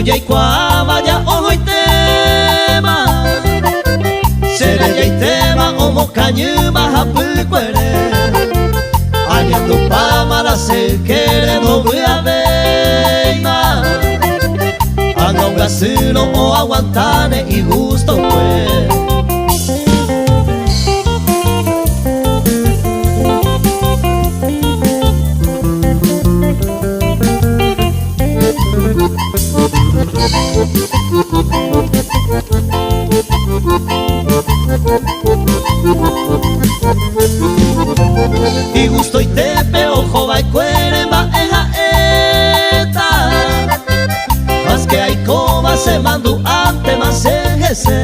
Jaikuaava ya ojo y tema Sere ya y tema omo cañuma hapuquere Añando pamara se quiere Ndouveima Haga un gasino o aguantane y gusto pues y gusto y tepe ojo va y cuerema eja eta más que hay coma se mandu ante más ejese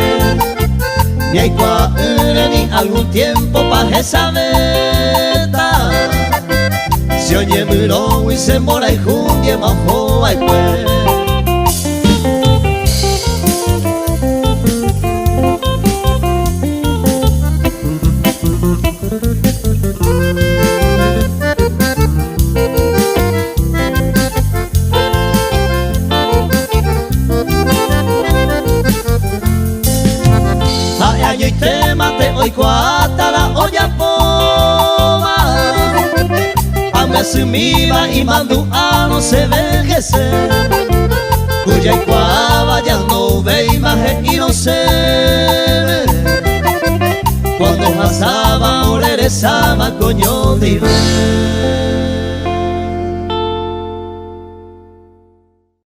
ni hay cuaere ni algún tiempo pa esa meta si oye miro y se mora y jundie ojo va y cuere y tema te hoy cuata la olla poma Ame sumiva y mandu a no se vejece Jaikuaava ya Ndouveima y no se ve Cuando pasaba o regresaba coño de